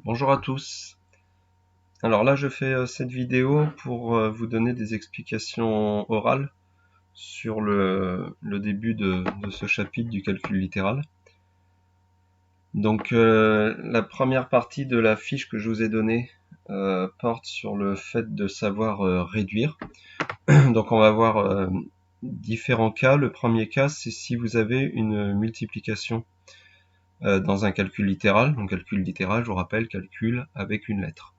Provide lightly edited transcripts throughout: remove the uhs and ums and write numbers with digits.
Bonjour à tous. Alors là, je fais cette vidéo pour vous donner des explications orales sur le début de ce chapitre du calcul littéral. Donc la première partie de la fiche que je vous ai donnée porte sur le fait de savoir réduire. Donc on va voir différents cas. Le premier cas, c'est si vous avez une multiplication dans un calcul littéral. Donc calcul littéral, je vous rappelle, calcul avec une lettre.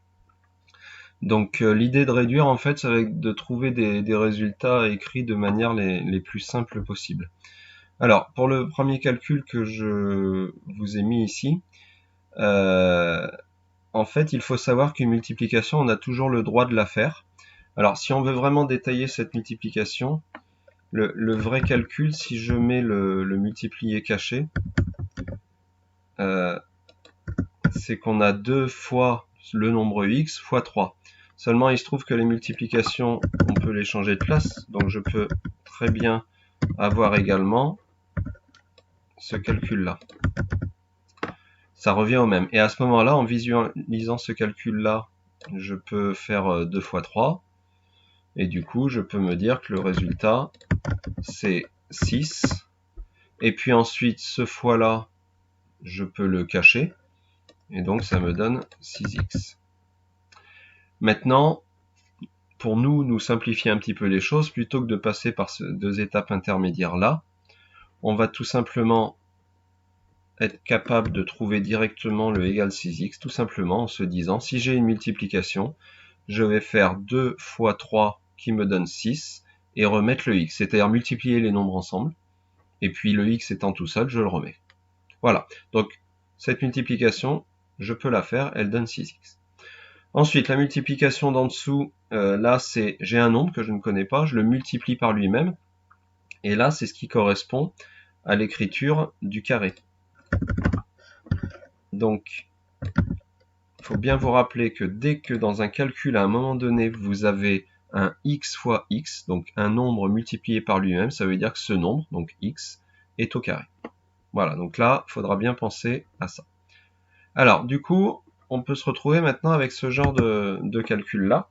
Donc l'idée de réduire, en fait, ça va être de trouver des résultats écrits de manière les plus simples possibles. Alors, pour le premier calcul que je vous ai mis ici, en fait, il faut savoir qu'une multiplication, on a toujours le droit de la faire. Alors, si on veut vraiment détailler cette multiplication, le vrai calcul, si je mets le multiplié caché, c'est qu'on a 2 fois le nombre x fois 3. Seulement, il se trouve que les multiplications, on peut les changer de place. Donc, je peux très bien avoir également ce calcul-là. Ça revient au même. Et à ce moment-là, en visualisant ce calcul-là, je peux faire 2 fois 3. Et du coup, je peux me dire que le résultat, c'est 6. Et puis ensuite, ce fois-là, je peux le cacher. Et donc, ça me donne 6x. Maintenant, pour nous simplifier un petit peu les choses, plutôt que de passer par ces deux étapes intermédiaires là, on va tout simplement être capable de trouver directement le égal 6x, tout simplement en se disant, si j'ai une multiplication, je vais faire 2 fois 3 qui me donne 6, et remettre le x, c'est-à-dire multiplier les nombres ensemble, et puis le x étant tout seul, je le remets. Voilà, donc cette multiplication, je peux la faire, elle donne 6x. Ensuite, la multiplication d'en dessous, là c'est j'ai un nombre que je ne connais pas, je le multiplie par lui-même, et là c'est ce qui correspond à l'écriture du carré. Donc, il faut bien vous rappeler que dès que dans un calcul à un moment donné vous avez un x fois x, donc un nombre multiplié par lui-même, ça veut dire que ce nombre, donc x, est au carré. Voilà, donc là, il faudra bien penser à ça. Alors, du coup, on peut se retrouver maintenant avec ce genre de calcul-là,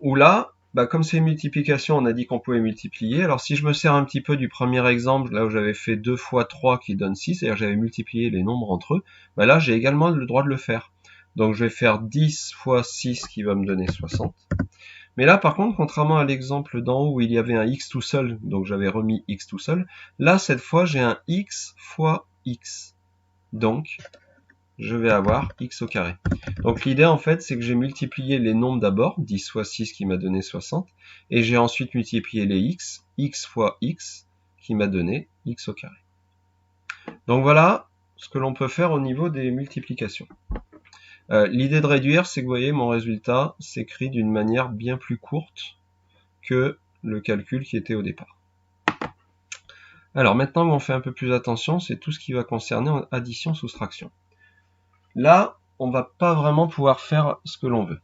où là, comme c'est une multiplication, on a dit qu'on pouvait multiplier. Alors si je me sers un petit peu du premier exemple, là où j'avais fait 2 fois 3 qui donne 6, c'est-à-dire j'avais multiplié les nombres entre eux, là j'ai également le droit de le faire. Donc je vais faire 10 fois 6 qui va me donner 60. Mais là par contre, contrairement à l'exemple d'en haut où il y avait un x tout seul, donc j'avais remis x tout seul, là cette fois j'ai un x fois x. Donc je vais avoir x au carré. Donc l'idée en fait c'est que j'ai multiplié les nombres d'abord, 10 fois 6 qui m'a donné 60, et j'ai ensuite multiplié les x fois x qui m'a donné x au carré. Donc voilà ce que l'on peut faire au niveau des multiplications. L'idée de réduire, c'est que vous voyez mon résultat s'écrit d'une manière bien plus courte que le calcul qui était au départ. Alors maintenant on fait un peu plus attention, c'est tout ce qui va concerner addition-soustraction. Là, on va pas vraiment pouvoir faire ce que l'on veut.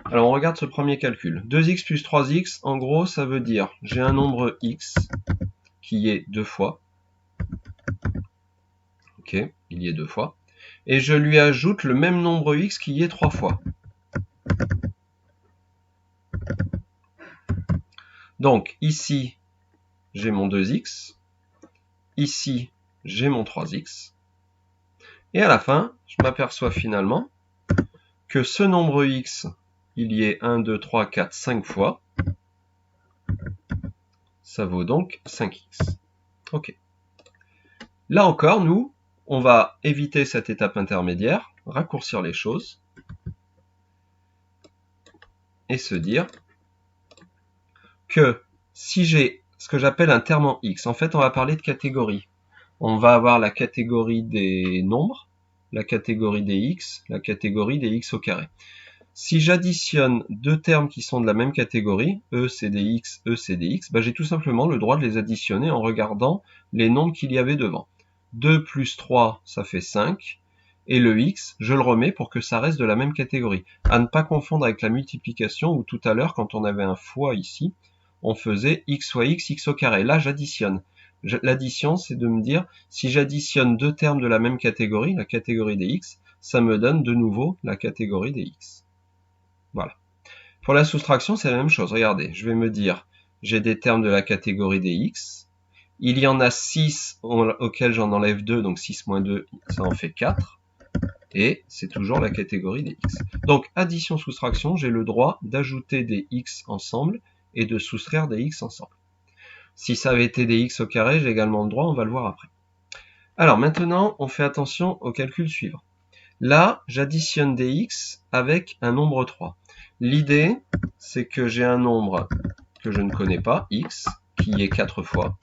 Alors on regarde ce premier calcul. 2x plus 3x, en gros, ça veut dire j'ai un nombre x qui est 2 fois. Ok, il y est 2 fois. Et je lui ajoute le même nombre x qui y est 3 fois. Donc ici, j'ai mon 2x. Ici, j'ai mon 3x. Et à la fin, je m'aperçois finalement que ce nombre x, il y est 1, 2, 3, 4, 5 fois. Ça vaut donc 5x. Ok. Là encore, nous, on va éviter cette étape intermédiaire, raccourcir les choses, et se dire que si j'ai ce que j'appelle un terme en x, en fait on va parler de catégorie. On va avoir la catégorie des nombres, la catégorie des x, la catégorie des x au carré. Si j'additionne deux termes qui sont de la même catégorie, E c'est des x, E c'est des x, j'ai tout simplement le droit de les additionner en regardant les nombres qu'il y avait devant. 2 plus 3, ça fait 5. Et le x, je le remets pour que ça reste de la même catégorie. À ne pas confondre avec la multiplication où tout à l'heure, quand on avait un fois ici, on faisait x fois x, x au carré. Là, j'additionne. L'addition, c'est de me dire, si j'additionne deux termes de la même catégorie, la catégorie des x, ça me donne de nouveau la catégorie des x. Voilà. Pour la soustraction, c'est la même chose. Regardez, je vais me dire, j'ai des termes de la catégorie des x. Il y en a 6 auxquels j'en enlève 2, donc 6 moins 2, ça en fait 4. Et c'est toujours la catégorie des x. Donc, addition-soustraction, j'ai le droit d'ajouter des x ensemble et de soustraire des x ensemble. Si ça avait été des x au carré, j'ai également le droit, on va le voir après. Alors maintenant, on fait attention au calcul suivant. Là, j'additionne des x avec un nombre 3. L'idée, c'est que j'ai un nombre que je ne connais pas, x, qui est 4 fois,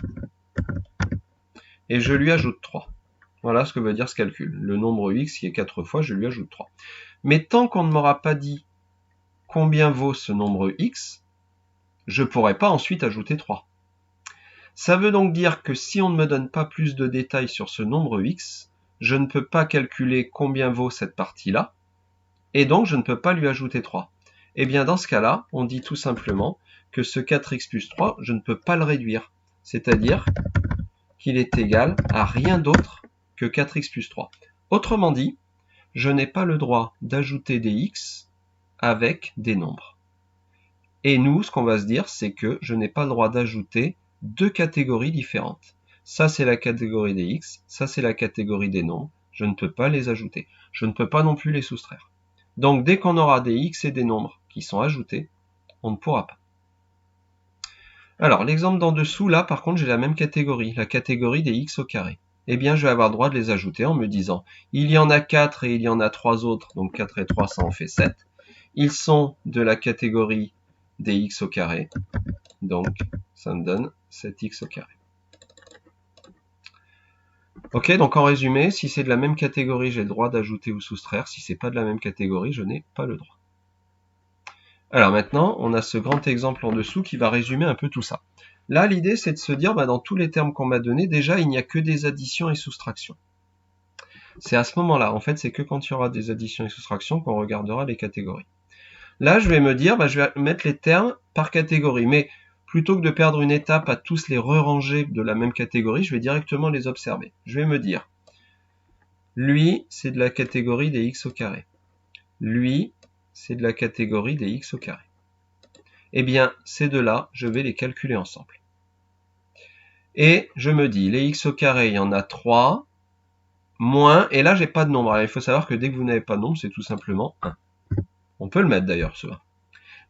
et je lui ajoute 3. Voilà ce que veut dire ce calcul. Le nombre x qui est 4 fois, je lui ajoute 3. Mais tant qu'on ne m'aura pas dit combien vaut ce nombre x, je ne pourrai pas ensuite ajouter 3. Ça veut donc dire que si on ne me donne pas plus de détails sur ce nombre x, je ne peux pas calculer combien vaut cette partie-là, et donc je ne peux pas lui ajouter 3. Et bien dans ce cas-là, on dit tout simplement que ce 4x plus 3, je ne peux pas le réduire. C'est-à-dire qu'il est égal à rien d'autre que 4x plus 3. Autrement dit, je n'ai pas le droit d'ajouter des x avec des nombres. Et nous, ce qu'on va se dire, c'est que je n'ai pas le droit d'ajouter deux catégories différentes. Ça, c'est la catégorie des x, ça, c'est la catégorie des nombres. Je ne peux pas les ajouter. Je ne peux pas non plus les soustraire. Donc, dès qu'on aura des x et des nombres qui sont ajoutés, on ne pourra pas. Alors, l'exemple d'en dessous, là, par contre, j'ai la même catégorie, la catégorie des x au carré. Eh bien, je vais avoir le droit de les ajouter en me disant, il y en a 4 et il y en a 3 autres, donc 4 et 3, ça en fait 7. Ils sont de la catégorie des x au carré, donc ça me donne 7x au carré. Ok, donc en résumé, si c'est de la même catégorie, j'ai le droit d'ajouter ou soustraire. Si c'est pas de la même catégorie, je n'ai pas le droit. Alors maintenant, on a ce grand exemple en dessous qui va résumer un peu tout ça. Là, l'idée, c'est de se dire, dans tous les termes qu'on m'a donnés, déjà, il n'y a que des additions et soustractions. C'est à ce moment-là, en fait, c'est que quand il y aura des additions et soustractions qu'on regardera les catégories. Là, je vais me dire, je vais mettre les termes par catégorie, mais plutôt que de perdre une étape à tous les re-ranger de la même catégorie, je vais directement les observer. Je vais me dire, lui, c'est de la catégorie des x au carré. Lui, c'est de la catégorie des x au carré. Eh bien, ces deux-là, je vais les calculer ensemble. Et je me dis, les x au carré, il y en a 3, moins, et là, j'ai pas de nombre. Alors, il faut savoir que dès que vous n'avez pas de nombre, c'est tout simplement 1. On peut le mettre d'ailleurs, ce 1.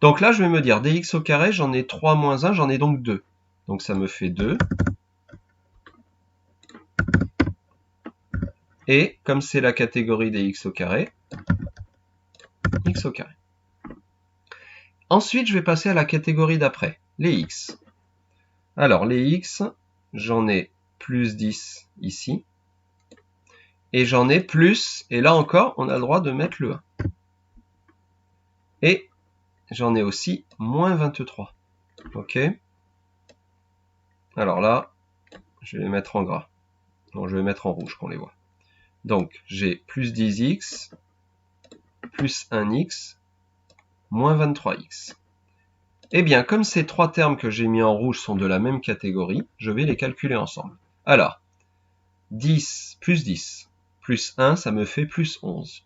Donc là, je vais me dire, des x au carré, j'en ai 3 moins 1, j'en ai donc 2. Donc ça me fait 2. Et comme c'est la catégorie des x au carré, x au carré. Ensuite, je vais passer à la catégorie d'après, les x. Alors, les x, j'en ai plus 10 ici. Et j'en ai plus, et là encore, on a le droit de mettre le 1. Et j'en ai aussi moins 23. Ok. Alors là, je vais les mettre en gras. Non, je vais mettre en rouge qu'on les voit. Donc, j'ai plus 10x, plus 1x, moins 23x. Eh bien, comme ces trois termes que j'ai mis en rouge sont de la même catégorie, je vais les calculer ensemble. Alors, 10 plus 1, ça me fait plus 11.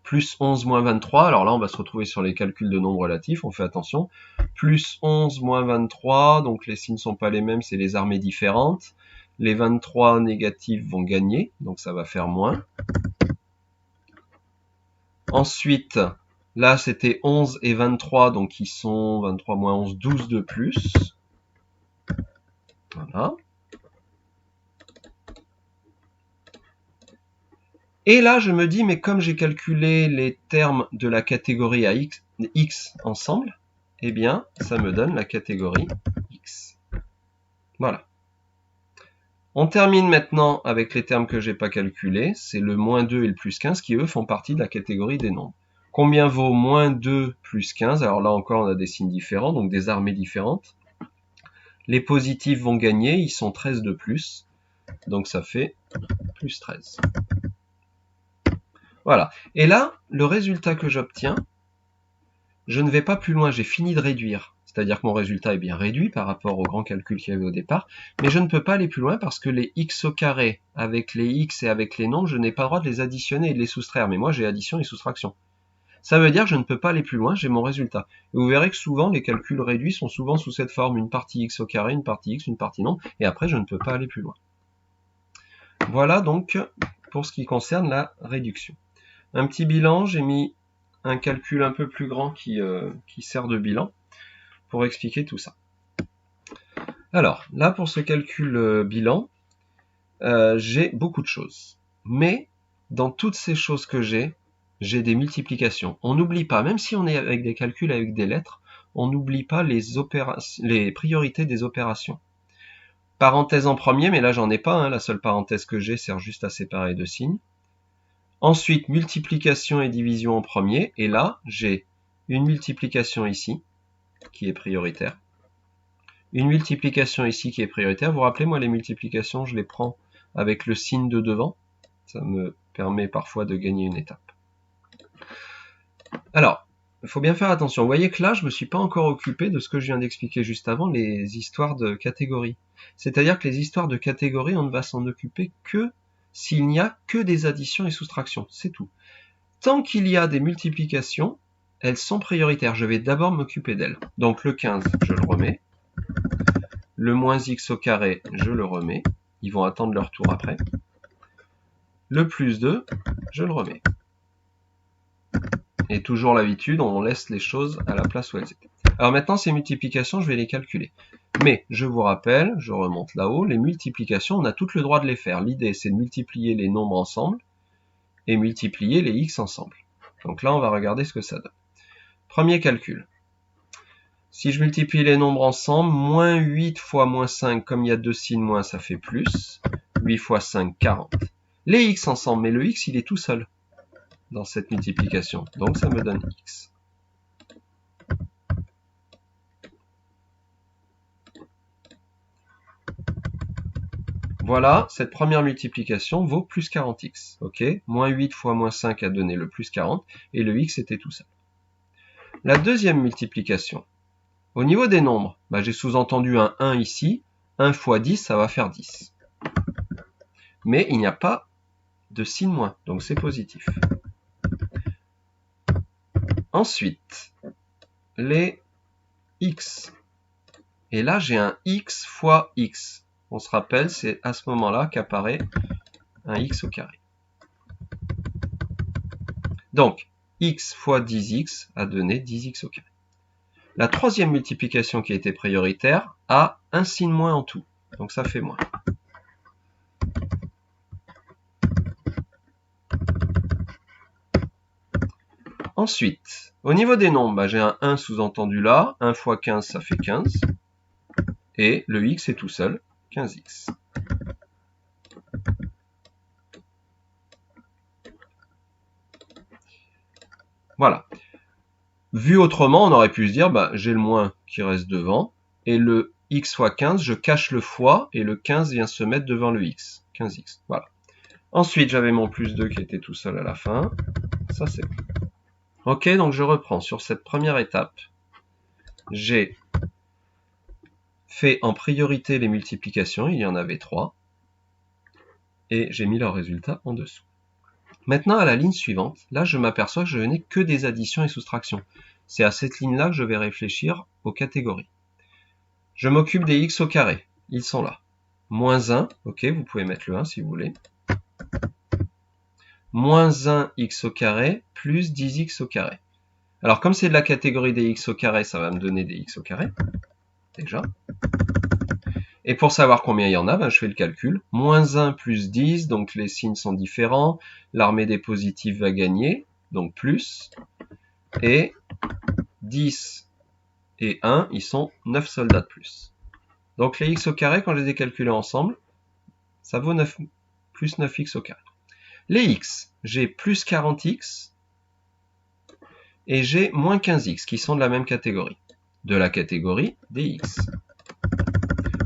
Plus 11 moins 23, alors là on va se retrouver sur les calculs de nombres relatifs, on fait attention. Plus 11 moins 23, donc les signes ne sont pas les mêmes, c'est les armées différentes. Les 23 négatifs vont gagner, donc ça va faire moins. Ensuite, là c'était 11 et 23, donc ils sont 23 moins 11, 12 de plus. Voilà. Et là, je me dis, mais comme j'ai calculé les termes de la catégorie à x ensemble, eh bien, ça me donne la catégorie x. Voilà. On termine maintenant avec les termes que j'ai pas calculés. C'est le moins 2 et le plus 15 qui, eux, font partie de la catégorie des nombres. Combien vaut moins 2 plus 15? Alors là encore, on a des signes différents, donc des armées différentes. Les positifs vont gagner, ils sont 13 de plus. Donc ça fait plus 13. Voilà. Et là, le résultat que j'obtiens, je ne vais pas plus loin, j'ai fini de réduire. c'est-à-dire que mon résultat est bien réduit par rapport au grand calcul qu'il y avait au départ, mais je ne peux pas aller plus loin parce que les x au carré avec les x et avec les nombres, je n'ai pas le droit de les additionner et de les soustraire, mais moi j'ai addition et soustraction. Ça veut dire que je ne peux pas aller plus loin, j'ai mon résultat. Et vous verrez que souvent, les calculs réduits sont souvent sous cette forme, une partie x au carré, une partie x, une partie nombre, et après je ne peux pas aller plus loin. Voilà donc pour ce qui concerne la réduction. Un petit bilan, j'ai mis un calcul un peu plus grand qui sert de bilan pour expliquer tout ça. Alors, là pour ce calcul bilan, j'ai beaucoup de choses. Mais dans toutes ces choses que j'ai des multiplications. On n'oublie pas, même si on est avec des calculs avec des lettres, on n'oublie pas les priorités des opérations. Parenthèse en premier, mais là j'en ai pas, hein, la seule parenthèse que j'ai sert juste à séparer deux signes. Ensuite, multiplication et division en premier, et là, j'ai une multiplication ici, qui est prioritaire. Une multiplication ici qui est prioritaire. Vous vous rappelez, moi, les multiplications, je les prends avec le signe de devant. Ça me permet parfois de gagner une étape. Alors, il faut bien faire attention. Vous voyez que là, je ne me suis pas encore occupé de ce que je viens d'expliquer juste avant, les histoires de catégories. C'est-à-dire que les histoires de catégories, on ne va s'en occuper que s'il n'y a que des additions et soustractions, c'est tout. Tant qu'il y a des multiplications, elles sont prioritaires. Je vais d'abord m'occuper d'elles. Donc le 15, je le remets. Le moins x au carré, je le remets. Ils vont attendre leur tour après. Le plus 2, je le remets. Et toujours l'habitude, on laisse les choses à la place où elles étaient. Alors maintenant, ces multiplications, je vais les calculer. Mais, je vous rappelle, je remonte là-haut, les multiplications, on a tout le droit de les faire. L'idée, c'est de multiplier les nombres ensemble et multiplier les x ensemble. Donc là, on va regarder ce que ça donne. Premier calcul. Si je multiplie les nombres ensemble, moins 8 fois moins 5, comme il y a deux signes moins, ça fait plus. 8 fois 5, 40. Les x ensemble, mais le x, il est tout seul dans cette multiplication. Donc ça me donne x. Voilà, cette première multiplication vaut plus 40x. Ok, moins 8 fois moins 5 a donné le plus 40, et le x était tout seul. La deuxième multiplication. Au niveau des nombres, j'ai sous-entendu un 1 ici. 1 fois 10, ça va faire 10. Mais il n'y a pas de signe moins, donc c'est positif. Ensuite, les x. Et là, j'ai un x fois x. On se rappelle, c'est à ce moment-là qu'apparaît un x au carré. Donc, x fois 10x a donné 10x au carré. La troisième multiplication qui a été prioritaire a un signe moins en tout. Donc ça fait moins. Ensuite, au niveau des nombres, j'ai un 1 sous-entendu là. 1 fois 15, ça fait 15. Et le x est tout seul, 15x. Voilà. Vu autrement, on aurait pu se dire, j'ai le moins qui reste devant, et le x fois 15, je cache le fois, et le 15 vient se mettre devant le x. 15x, voilà. Ensuite, j'avais mon plus 2 qui était tout seul à la fin. Ça, c'est bon. Ok, donc je reprends. Sur cette première étape, j'ai fait en priorité les multiplications, il y en avait 3, et j'ai mis leur résultat en dessous. Maintenant, à la ligne suivante, là, je m'aperçois que je n'ai que des additions et soustractions. C'est à cette ligne-là que je vais réfléchir aux catégories. Je m'occupe des x au carré. Ils sont là. Moins 1, ok, vous pouvez mettre le 1 si vous voulez. Moins 1x au carré plus 10x au carré. Alors, comme c'est de la catégorie des x au carré, ça va me donner des x au carré. Déjà. Et pour savoir combien il y en a, je fais le calcul. Moins 1 plus 10, donc les signes sont différents. L'armée des positifs va gagner, donc plus. Et 10 et 1, ils sont 9 soldats de plus. Donc les x au carré, quand je les ai calculés ensemble, ça vaut 9, plus 9x au carré. Les x, j'ai plus 40x et j'ai moins 15x, qui sont de la même catégorie. De la catégorie des x.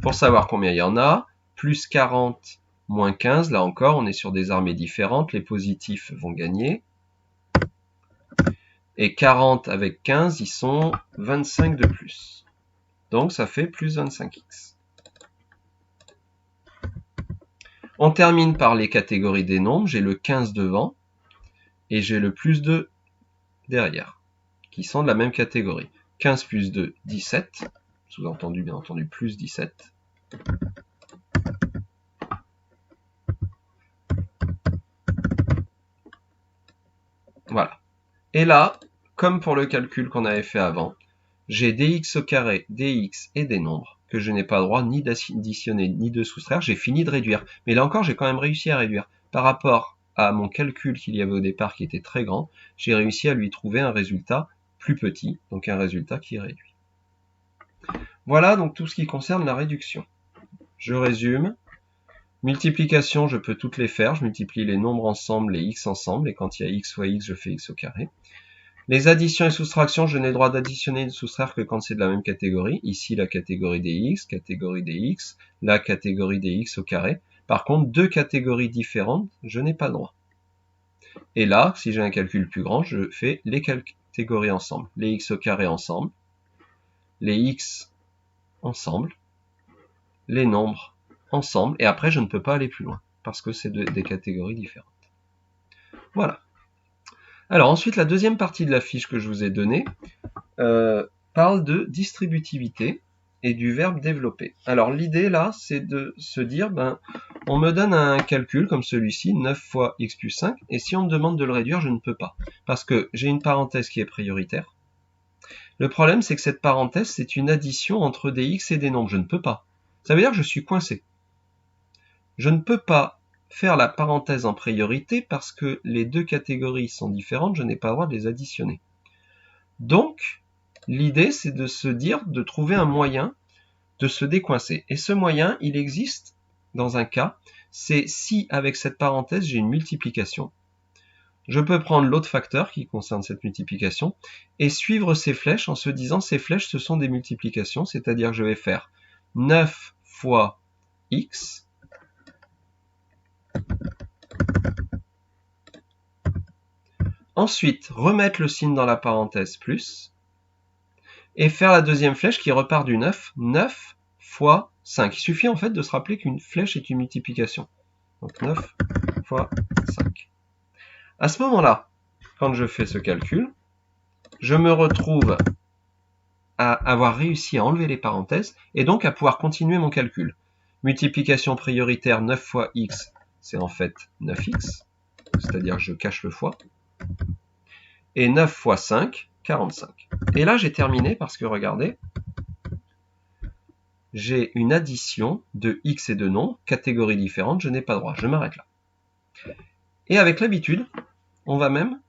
Pour savoir combien il y en a, plus 40, moins 15, là encore, on est sur des armées différentes, les positifs vont gagner. Et 40 avec 15, ils sont 25 de plus. Donc ça fait plus 25x. On termine par les catégories des nombres. J'ai le 15 devant et j'ai le plus 2 derrière, qui sont de la même catégorie. 15 plus 2, 17. Sous-entendu, bien entendu, plus 17. Voilà. Et là, comme pour le calcul qu'on avait fait avant, j'ai dx au carré, dx et des nombres que je n'ai pas le droit ni d'additionner ni de soustraire. J'ai fini de réduire. Mais là encore, j'ai quand même réussi à réduire. Par rapport à mon calcul qu'il y avait au départ qui était très grand, j'ai réussi à lui trouver un résultat plus petit, donc un résultat qui réduit. Voilà donc tout ce qui concerne la réduction. Je résume. Multiplication, je peux toutes les faire. Je multiplie les nombres ensemble, les x ensemble, et quand il y a x fois x, je fais x au carré. Les additions et soustractions, je n'ai le droit d'additionner et de soustraire que quand c'est de la même catégorie. Ici, la catégorie des x, la catégorie des x au carré. Par contre, deux catégories différentes, je n'ai pas le droit. Et là, si j'ai un calcul plus grand, je fais les catégories ensemble. Les x au carré ensemble, les x ensemble, les nombres ensemble, et après, je ne peux pas aller plus loin, parce que c'est des catégories différentes. Voilà. Alors ensuite, la deuxième partie de la fiche que je vous ai donnée parle de distributivité et du verbe développer. Alors l'idée là, c'est de se dire, on me donne un calcul comme celui-ci, 9 fois x plus 5, et si on me demande de le réduire, je ne peux pas, parce que j'ai une parenthèse qui est prioritaire. Le problème, c'est que cette parenthèse, c'est une addition entre des x et des nombres, je ne peux pas. Ça veut dire que je suis coincé. Je ne peux pas faire la parenthèse en priorité parce que les deux catégories sont différentes, je n'ai pas le droit de les additionner. Donc, l'idée, c'est de se dire, de trouver un moyen de se décoincer. Et ce moyen, il existe dans un cas, c'est si avec cette parenthèse, j'ai une multiplication. Je peux prendre l'autre facteur qui concerne cette multiplication et suivre ces flèches en se disant, ces flèches, ce sont des multiplications, c'est-à-dire que je vais faire 9 fois x, ensuite, remettre le signe dans la parenthèse plus, et faire la deuxième flèche qui repart du 9, 9 fois 5. Il suffit en fait de se rappeler qu'une flèche est une multiplication. Donc 9 fois 5. À ce moment-là, quand je fais ce calcul, je me retrouve à avoir réussi à enlever les parenthèses, et donc à pouvoir continuer mon calcul. Multiplication prioritaire 9 fois x, c'est en fait 9x, c'est-à-dire que je cache le fois. Et 9 fois 5, 45. Et là, j'ai terminé parce que, regardez, j'ai une addition de x et de nombres, catégories différentes, je n'ai pas droit, je m'arrête là. Et avec l'habitude, on va même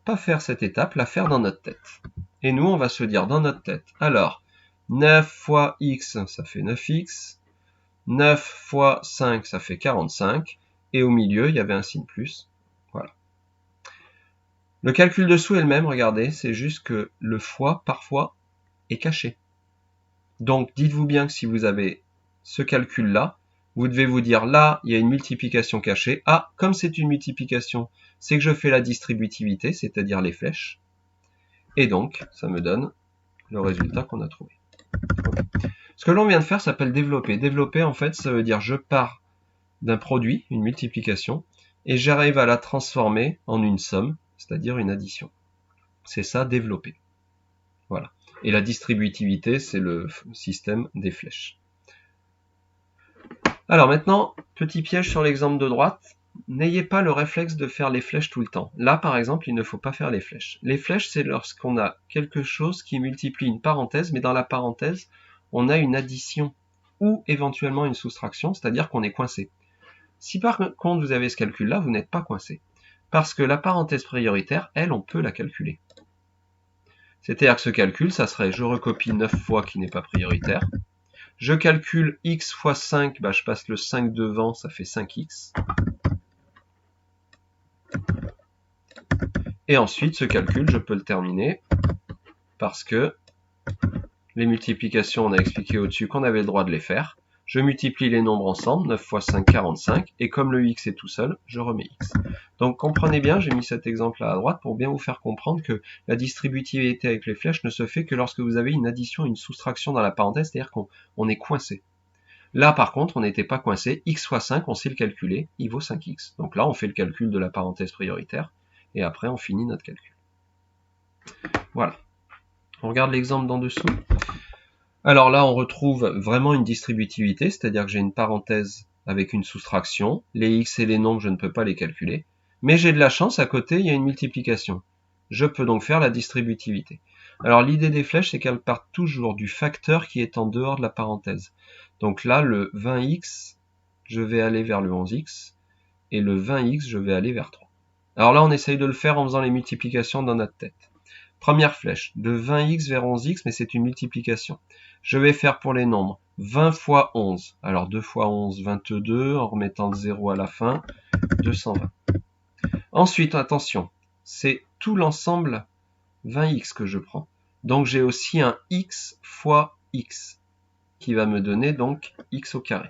pas faire cette étape, la faire dans notre tête. Et nous, on va se dire dans notre tête, alors, 9 fois x, ça fait 9x, 9 fois 5, ça fait 45, et au milieu, il y avait un signe plus, voilà. Le calcul dessous est le même, regardez, c'est juste que le fois, parfois, est caché. Donc, dites-vous bien que si vous avez ce calcul-là, vous devez vous dire, là, il y a une multiplication cachée. Ah, comme c'est une multiplication, c'est que je fais la distributivité, c'est-à-dire les flèches. Et donc, ça me donne le résultat qu'on a trouvé. Okay. Ce que l'on vient de faire s'appelle développer. Développer, en fait, ça veut dire je pars d'un produit, une multiplication, et j'arrive à la transformer en une somme, c'est-à-dire une addition. C'est ça, développer. Voilà. Et la distributivité, c'est le système des flèches. Alors maintenant, petit piège sur l'exemple de droite. N'ayez pas le réflexe de faire les flèches tout le temps. Là, par exemple, il ne faut pas faire les flèches. Les flèches, c'est lorsqu'on a quelque chose qui multiplie une parenthèse, mais dans la parenthèse, on a une addition ou éventuellement une soustraction, c'est-à-dire qu'on est coincé. Si par contre vous avez ce calcul-là, vous n'êtes pas coincé. Parce que la parenthèse prioritaire, elle, on peut la calculer. C'est-à-dire que ce calcul, ça serait, je recopie 9 fois qui n'est pas prioritaire. Je calcule x fois 5, je passe le 5 devant, ça fait 5x. Et ensuite, ce calcul, je peux le terminer parce que les multiplications, on a expliqué au-dessus qu'on avait le droit de les faire. Je multiplie les nombres ensemble, 9 fois 5, 45, et comme le x est tout seul, je remets x. Donc comprenez bien, j'ai mis cet exemple-là à droite pour bien vous faire comprendre que la distributivité avec les flèches ne se fait que lorsque vous avez une addition et une soustraction dans la parenthèse, c'est-à-dire qu'on est coincé. Là, par contre, on n'était pas coincé. X fois 5, on sait le calculer, il vaut 5x. Donc là, on fait le calcul de la parenthèse prioritaire, et après, on finit notre calcul. Voilà. On regarde l'exemple d'en dessous. Alors là, on retrouve vraiment une distributivité, c'est-à-dire que j'ai une parenthèse avec une soustraction. Les x et les nombres, je ne peux pas les calculer. Mais j'ai de la chance, à côté, il y a une multiplication. Je peux donc faire la distributivité. Alors l'idée des flèches, c'est qu'elles partent toujours du facteur qui est en dehors de la parenthèse. Donc là, le 20x, je vais aller vers le 11x, et le 20x, je vais aller vers 3. Alors là, on essaye de le faire en faisant les multiplications dans notre tête. Première flèche, de 20x vers 11x, mais c'est une multiplication. Je vais faire pour les nombres 20 fois 11. Alors 2 fois 11, 22, en remettant le 0 à la fin, 220. Ensuite, attention, c'est tout l'ensemble 20x que je prends. Donc j'ai aussi un x fois x, qui va me donner donc x au carré.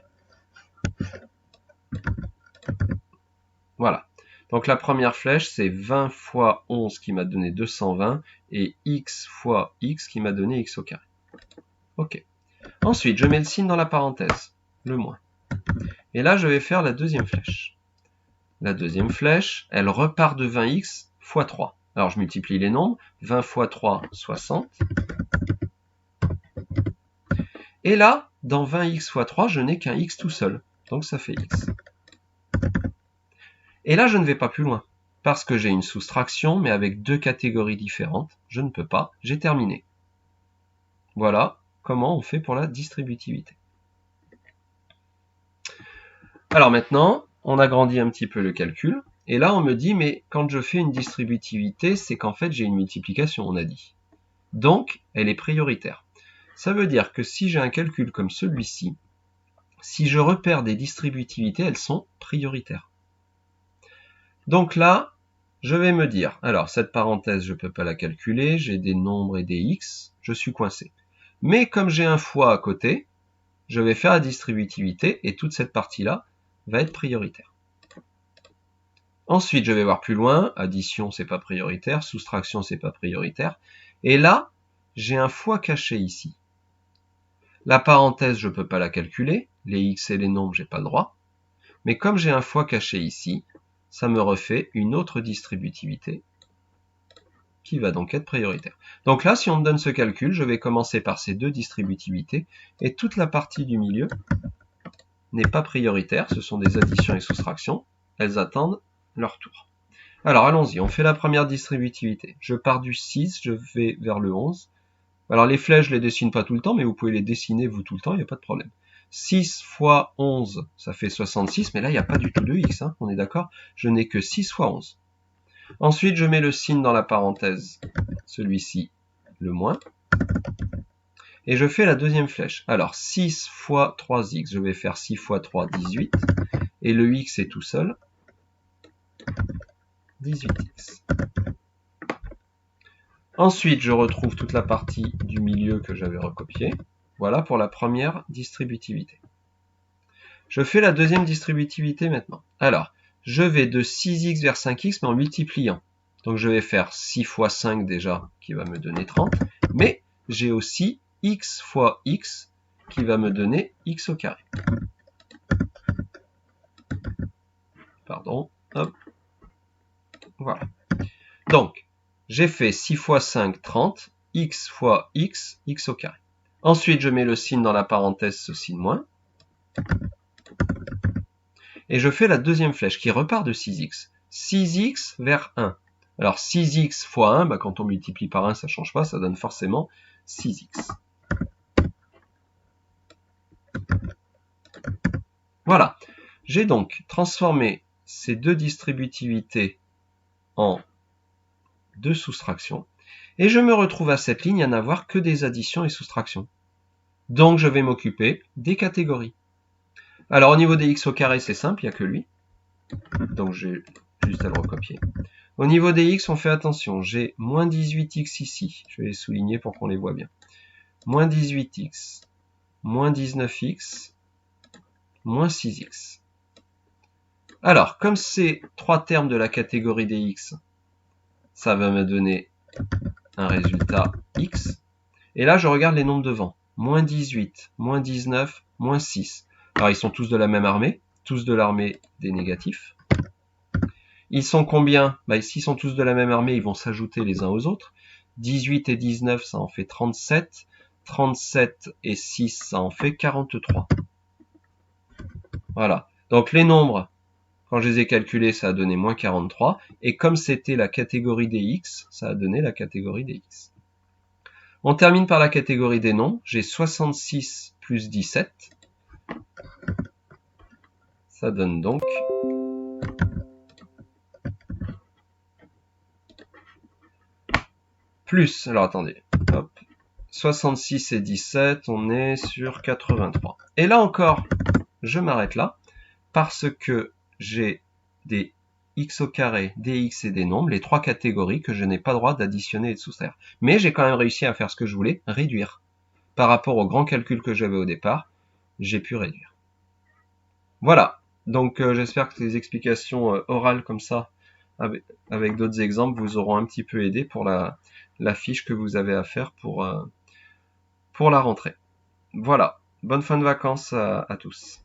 Voilà. Donc la première flèche, c'est 20 fois 11 qui m'a donné 220, et x fois x qui m'a donné x au carré. Ok. Ensuite, je mets le signe dans la parenthèse, le moins. Et là, je vais faire la deuxième flèche. La deuxième flèche, elle repart de 20x fois 3. Alors, je multiplie les nombres. 20 fois 3, 60. Et là, dans 20x fois 3, je n'ai qu'un x tout seul. Donc, ça fait x. Et là, je ne vais pas plus loin. Parce que j'ai une soustraction, mais avec deux catégories différentes. Je ne peux pas. J'ai terminé. Voilà comment on fait pour la distributivité. Alors maintenant, on agrandit un petit peu le calcul. Et là, on me dit, mais quand je fais une distributivité, c'est qu'en fait, j'ai une multiplication, on a dit. Donc, elle est prioritaire. Ça veut dire que si j'ai un calcul comme celui-ci, si je repère des distributivités, elles sont prioritaires. Donc là, je vais me dire, alors cette parenthèse, je ne peux pas la calculer, j'ai des nombres et des x, je suis coincé. Mais comme j'ai un fois à côté, je vais faire la distributivité et toute cette partie-là va être prioritaire. Ensuite, je vais voir plus loin, addition c'est pas prioritaire, soustraction c'est pas prioritaire, et là, j'ai un fois caché ici. La parenthèse, je peux pas la calculer, les x et les nombres, j'ai pas le droit, mais comme j'ai un fois caché ici, ça me refait une autre distributivité qui va donc être prioritaire. Donc là, si on me donne ce calcul, je vais commencer par ces deux distributivités, et toute la partie du milieu n'est pas prioritaire, ce sont des additions et soustractions, elles attendent leur tour. Alors allons-y, on fait la première distributivité. Je pars du 6, je vais vers le 11. Alors les flèches, je les dessine pas tout le temps, mais vous pouvez les dessiner vous tout le temps, il n'y a pas de problème. 6 fois 11, ça fait 66, mais là il n'y a pas du tout de x, hein, on est d'accord? Je n'ai que 6 fois 11. Ensuite, je mets le signe dans la parenthèse, celui-ci, le moins. Et je fais la deuxième flèche. Alors 6 fois 3x, je vais faire 6 fois 3, 18. Et le x est tout seul, 18x. Ensuite, je retrouve toute la partie du milieu que j'avais recopiée. Voilà pour la première distributivité. Je fais la deuxième distributivité maintenant. Alors, je vais de 6x vers 5x, mais en multipliant. Donc je vais faire 6 fois 5 déjà, qui va me donner 30. Mais j'ai aussi x fois x, qui va me donner x au carré. Pardon, hop. Voilà. Donc, j'ai fait 6 fois 5, 30, x fois x, x au carré. Ensuite, je mets le signe dans la parenthèse, ce signe moins. Et je fais la deuxième flèche qui repart de 6x. 6x vers 1. Alors 6x fois 1, quand on multiplie par 1, ça ne change pas, ça donne forcément 6x. Voilà. J'ai donc transformé ces deux distributivités en deux soustractions. Et je me retrouve à cette ligne à n'avoir que des additions et soustractions. Donc je vais m'occuper des catégories. Alors au niveau des x au carré, c'est simple, il n'y a que lui. Donc j'ai juste à le recopier. Au niveau des x, on fait attention. J'ai moins 18x ici. Je vais les souligner pour qu'on les voit bien. Moins 18x, moins 19x, moins 6x. Alors, comme c'est 3 termes de la catégorie des x, ça va me donner un résultat x. Et là, je regarde les nombres devant. Moins 18, moins 19, moins 6. Alors, ils sont tous de la même armée, tous de l'armée des négatifs. Ils sont combien? S'ils sont tous de la même armée, ils vont s'ajouter les uns aux autres. 18 et 19, ça en fait 37. 37 et 6, ça en fait 43. Voilà. Donc, les nombres, quand je les ai calculés, ça a donné moins 43. Et comme c'était la catégorie des x, ça a donné la catégorie des x. On termine par la catégorie des nombres. J'ai 66 plus 17. Ça donne donc plus, alors attendez, hop, 66 et 17, on est sur 83. Et là encore, je m'arrête là, parce que j'ai des x au carré, des x et des nombres, les trois catégories que je n'ai pas le droit d'additionner et de soustraire. Mais j'ai quand même réussi à faire ce que je voulais, réduire. Par rapport au grand calcul que j'avais au départ, j'ai pu réduire. Voilà, donc j'espère que ces explications orales comme ça, avec d'autres exemples, vous auront un petit peu aidé pour la fiche que vous avez à faire pour la rentrée. Voilà, bonne fin de vacances à tous.